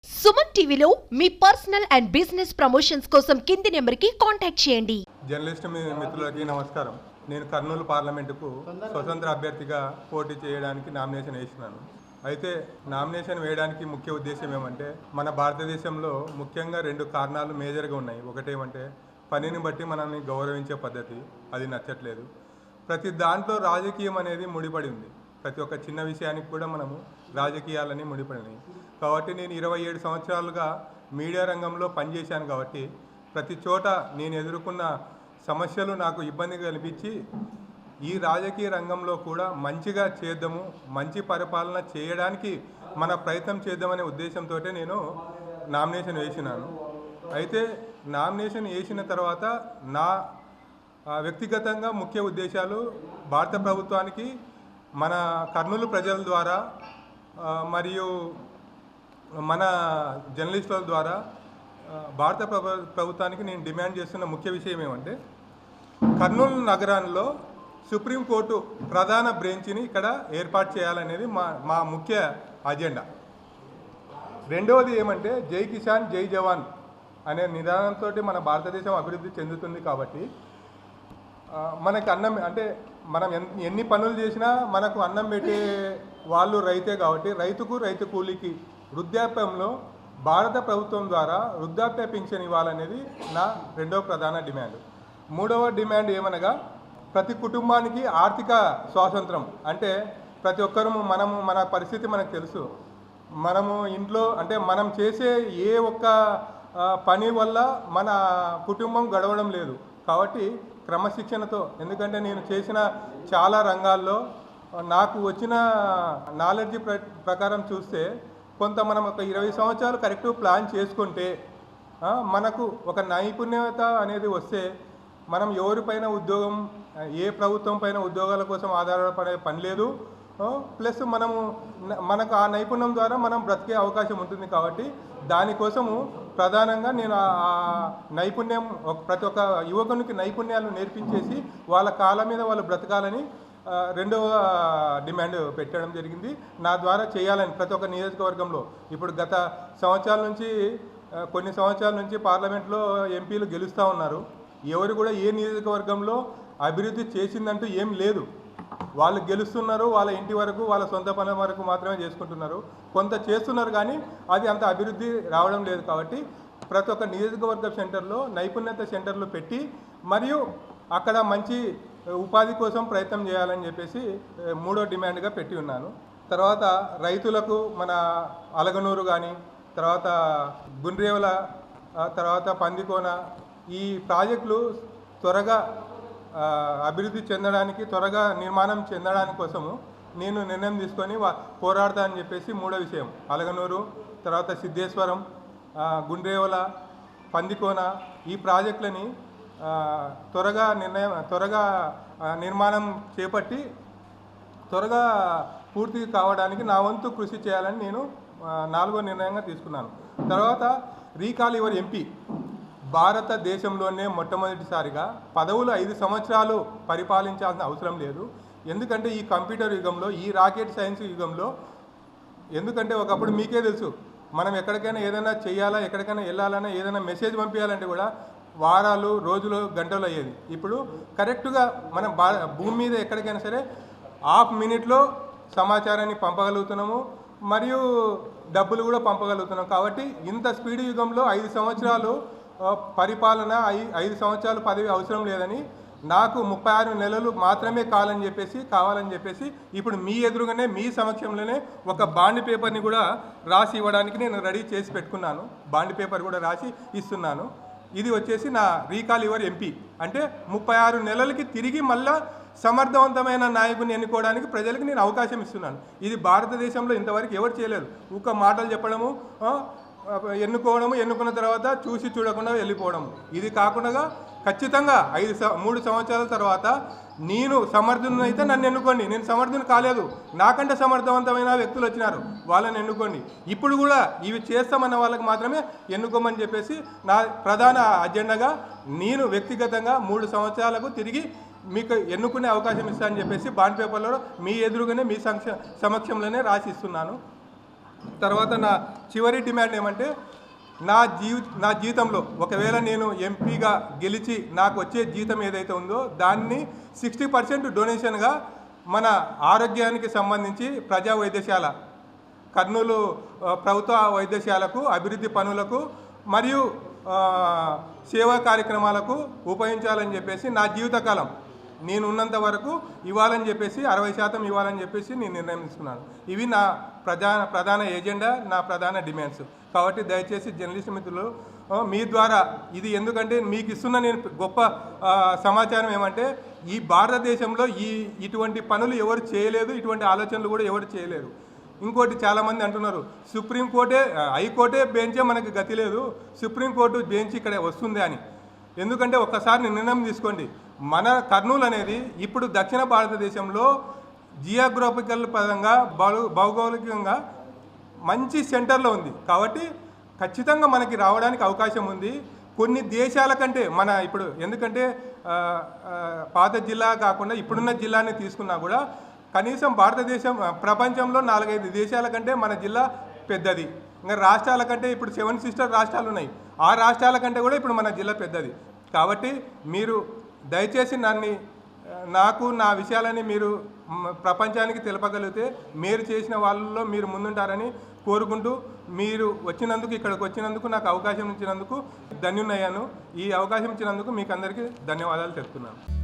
సుమన్ టీవీలో మీ personal and business promotions కోసం కింది నెంబర్కి కాంటాక్ట్ చేయండి. జర్నలిస్ట్ మిత్రులకి నమస్కారం. నేను కర్నూలు పార్లమెంటుకు స్వతంత్ర అభ్యర్థిగా పోటీ చేయడానికి నామినేషన్ వేసినాను. అయితే నామినేషన్ వేయడానికి ముఖ్య ఉద్దేశం ఏమంటే, మన భారతదేశంలో ముఖ్యంగా రెండు కారణాలు మేజర్గా ఉన్నాయి. ఒకటేమంటే పనిని బట్టి మనల్ని గౌరవించే పద్ధతి, అది నచ్చట్లేదు. ప్రతి దాంట్లో రాజకీయం అనేది ముడిపడి ఉంది. ప్రతి ఒక్క చిన్న విషయానికి కూడా మనము రాజకీయాలని ముడిపడినాయి. కాబట్టి నేను 27 సంవత్సరాలుగా మీడియా రంగంలో పనిచేశాను. కాబట్టి ప్రతి చోట నేను ఎదుర్కొన్న సమస్యలు నాకు ఇబ్బంది కల్పించి, ఈ రాజకీయ రంగంలో కూడా మంచిగా చేద్దాము, మంచి పరిపాలన చేయడానికి మన ప్రయత్నం చేద్దామనే ఉద్దేశంతో నేను నామినేషన్ వేసినాను. అయితే నామినేషన్ వేసిన తర్వాత నా వ్యక్తిగతంగా ముఖ్య ఉద్దేశాలు భారత ప్రభుత్వానికి, మన కర్నూలు ప్రజల ద్వారా మరియు మన జర్నలిస్టుల ద్వారా భారత ప్రభుత్వానికి నేను డిమాండ్ చేస్తున్న ముఖ్య విషయం ఏమంటే, కర్నూలు నగరంలో సుప్రీంకోర్టు ప్రధాన బెంచ్ని ఇక్కడ ఏర్పాటు చేయాలనేది మా ముఖ్య అజెండా. రెండవది ఏమంటే, జై కిసాన్ జై జవాన్ అనే నిదానంతో మన భారతదేశం అభివృద్ధి చెందుతుంది. కాబట్టి మనకి అన్నం అంటే మనం ఎన్ని పనులు చేసినా మనకు అన్నం పెట్టే వాళ్ళు రైతే. కాబట్టి రైతు కూలీకి వృద్ధాప్యంలో భారత ప్రభుత్వం ద్వారా వృద్ధాప్య పింఛన్ ఇవ్వాలనేది నా రెండవ ప్రధాన డిమాండ్. మూడవ డిమాండ్ ఏమనగా, ప్రతి కుటుంబానికి ఆర్థిక స్వాతంత్రం. అంటే ప్రతి ఒక్కరూ మన పరిస్థితి మనకు తెలుసు. మనము ఇంట్లో అంటే మనం చేసే ఏ ఒక్క పని వల్ల మన కుటుంబం గడవడం లేదు. కాబట్టి క్రమశిక్షణతో, ఎందుకంటే నేను చేసిన చాలా రంగాల్లో నాకు వచ్చిన నాలెడ్జ్ ప్రకారం చూస్తే, కొంత మనం ఒక 20 సంవత్సరాలు కరెక్ట్ ప్లాన్ చేసుకుంటే మనకు ఒక నైపుణ్యత అనేది వస్తే, మనం ఎవరిపైన ఉద్యోగం, ఏ ప్రభుత్వం పైన ఉద్యోగాల కోసం ఆధారపడే పని లేదు. ప్లస్ మనకు ఆ నైపుణ్యం ద్వారా మనం బ్రతికే అవకాశం ఉంటుంది. కాబట్టి దానికోసము ప్రధానంగా నేను ఆ నైపుణ్యం, ప్రతి ఒక్క యువకునికి నైపుణ్యాలు నేర్పించేసి వాళ్ళ కాళ్ళ మీద వాళ్ళు బ్రతకాలని రెండవ డిమాండ్ పెట్టడం జరిగింది. నా ద్వారా చేయాలని ప్రతి ఒక్క నియోజకవర్గంలో, ఇప్పుడు గత సంవత్సరాల నుంచి కొన్ని సంవత్సరాల నుంచి పార్లమెంట్లో ఎంపీలు గెలుస్తూ ఉన్నారు. ఎవరు కూడా ఏ నియోజకవర్గంలో అభివృద్ధి చేసిందంటూ ఏం లేదు. వాళ్ళు గెలుస్తున్నారు, వాళ్ళ ఇంటి వరకు, వాళ్ళ సొంత పనుల వరకు మాత్రమే చేసుకుంటున్నారు. కొంత చేస్తున్నారు కానీ అది అంత అభివృద్ధి రావడం లేదు. కాబట్టి ప్రతి ఒక్క నియోజకవర్గ సెంటర్లో నైపుణ్యత సెంటర్లు పెట్టి, మరియు అక్కడ మంచి ఉపాధి కోసం ప్రయత్నం చేయాలని చెప్పేసి మూడో డిమాండ్గా పెట్టి ఉన్నాను. తర్వాత రైతులకు మన అలగనూరు కానీ, తర్వాత గుండ్రేవల, తర్వాత పందికోన, ఈ ప్రాజెక్టులు త్వరగా అభివృద్ధి చెందడానికి, త్వరగా నిర్మాణం చెందడానికి కోసము నేను నిర్ణయం తీసుకొని పోరాడతా అని చెప్పేసి మూడో విషయం. అలగనూరు, తర్వాత సిద్ధేశ్వరం, గుండ్రేవల, పందికోన, ఈ ప్రాజెక్టులని త్వరగా నిర్మాణం చేపట్టి త్వరగా పూర్తి కావడానికి నా వంతు కృషి చేయాలని నేను నాలుగో నిర్ణయంగా తీసుకున్నాను. తర్వాత రీకాల్ యువర్ ఎంపీ. భారతదేశంలోనే మొట్టమొదటిసారిగా పదవులు 5 సంవత్సరాలు పరిపాలించాల్సిన అవసరం లేదు. ఎందుకంటే ఈ కంప్యూటర్ యుగంలో, ఈ రాకెట్ సైన్స్ యుగంలో, ఎందుకంటే ఒకప్పుడు మీకే తెలుసు, మనం ఎక్కడికైనా ఏదైనా చేయాలా, ఎక్కడికైనా వెళ్ళాలన్నా, ఏదైనా మెసేజ్ పంపించాలంటే కూడా వారాలు, రోజులు, గంటలు అయ్యేది. ఇప్పుడు కరెక్ట్గా మనం భూమి మీద ఎక్కడికైనా సరే హాఫ్ మినిట్లో సమాచారాన్ని పంపగలుగుతున్నాము, మరియు డబ్బులు కూడా పంపగలుగుతున్నాం. కాబట్టి ఇంత స్పీడ్ యుగంలో 5 సంవత్సరాలు పరిపాలన, 5 సంవత్సరాలు పదవి అవసరం లేదని, నాకు 36 నెలలు మాత్రమే కావాలని చెప్పేసి ఇప్పుడు మీ ఎదురుగానే, మీ సమక్షంలోనే ఒక బాండ్ పేపర్ని కూడా రాసి ఇవ్వడానికి నేను రెడీ చేసి పెట్టుకున్నాను. బాండ్ పేపర్ కూడా రాసి ఇస్తున్నాను. ఇది వచ్చేసి నా రీకాల్ యువర్ ఎంపీ. అంటే 36 నెలలకి తిరిగి మళ్ళా సమర్థవంతమైన నాయకుని ఎన్నుకోవడానికి ప్రజలకు నేను అవకాశం ఇస్తున్నాను. ఇది భారతదేశంలో ఇంతవరకు ఎవరు చేయలేదు. ఒక మాటలు చెప్పడము, ఎన్నుకోవడము, ఎన్నుకున్న తర్వాత చూసి చూడకుండా వెళ్ళిపోవడము. ఇది కాకుండా ఖచ్చితంగా 3 సంవత్సరాల తర్వాత నేను సమర్థుని అయితే నన్ను ఎన్నుకోండి. నేను సమర్థుని కాలేదు, నాకంటే సమర్థవంతమైన వ్యక్తులు వచ్చినారు, వాళ్ళని ఎన్నుకోండి. ఇప్పుడు కూడా ఇవి చేస్తామన్న వాళ్ళకి మాత్రమే ఎన్నుకోమని చెప్పేసి నా ప్రధాన అజెండాగా నేను వ్యక్తిగతంగా 3 సంవత్సరాలకు తిరిగి మీకు ఎన్నుకునే అవకాశం ఇస్తానని చెప్పేసి బాండ్ పేపర్లో మీ ఎదురుగానే, మీ సమక్షంలోనే రాసి ఇస్తున్నాను. తర్వాత నా చివరి డిమాండ్ ఏమంటే నా జీతంలో ఒకవేళ నేను ఎంపీగా గెలిచి నాకు వచ్చే జీతం ఏదైతే ఉందో దాన్ని 60% డొనేషన్గా మన ఆరోగ్యానికి సంబంధించి ప్రజా వైద్యశాల కర్నూలు ప్రభుత్వ వైద్యశాలకు అభివృద్ధి పనులకు మరియు సేవా కార్యక్రమాలకు ఉపయోగించాలని చెప్పేసి నా జీవితకాలం నేను ఉన్నంత వరకు ఇవ్వాలని చెప్పేసి 60% ఇవ్వాలని చెప్పేసి నేను నిర్ణయం తీసుకున్నాను. ఇవి నా ప్రధాన ఎజెండా, నా ప్రధాన డిమాండ్స్. కాబట్టి దయచేసి జర్నలిస్ట్ మిత్రులు మీ ద్వారా ఇది ఎందుకంటే మీకు ఇస్తున్న నేను గొప్ప సమాచారం ఏమంటే ఈ భారతదేశంలో ఇటువంటి పనులు ఎవరు చేయలేదు, ఇటువంటి ఆలోచనలు కూడా ఎవరు చేయలేరు. ఇంకోటి చాలామంది అంటున్నారు సుప్రీంకోర్టే హైకోర్టే బెంచే మనకి గతి లేదు, సుప్రీంకోర్టు బెంచ్ ఇక్కడ వస్తుంది అని. ఎందుకంటే ఒక్కసారి నిర్ణయం తీసుకోండి, మన కర్నూలు అనేది ఇప్పుడు దక్షిణ భారతదేశంలో జియోగ్రఫికల్ పరంగా భౌగోళికంగా మంచి సెంటర్లో ఉంది. కాబట్టి ఖచ్చితంగా మనకి రావడానికి అవకాశం ఉంది. కొన్ని దేశాల కంటే మన ఇప్పుడు ఎందుకంటే పాత జిల్లా కాకుండా ఇప్పుడున్న జిల్లాని తీసుకున్నా కూడా కనీసం భారతదేశం ప్రపంచంలో 4-5 దేశాల కంటే మన జిల్లా పెద్దది. ఇంకా రాష్ట్రాల కంటే ఇప్పుడు 7 సిస్టర్ రాష్ట్రాలు ఉన్నాయి, ఆ రాష్ట్రాల కంటే కూడా ఇప్పుడు మన జిల్లా పెద్దది. కాబట్టి మీరు దయచేసి నాకు నా విషయాలని మీరు ప్రపంచానికి తెలపగలిగితే మీరు చేసిన వాళ్ళలో మీరు ముందుంటారని కోరుకుంటూ మీరు వచ్చినందుకు ఇక్కడికి వచ్చినందుకు నాకు అవకాశం ఇచ్చినందుకు ధన్యున్నయ్యాను. ఈ అవకాశం ఇచ్చినందుకు మీకు అందరికీ ధన్యవాదాలు చెప్తున్నాను.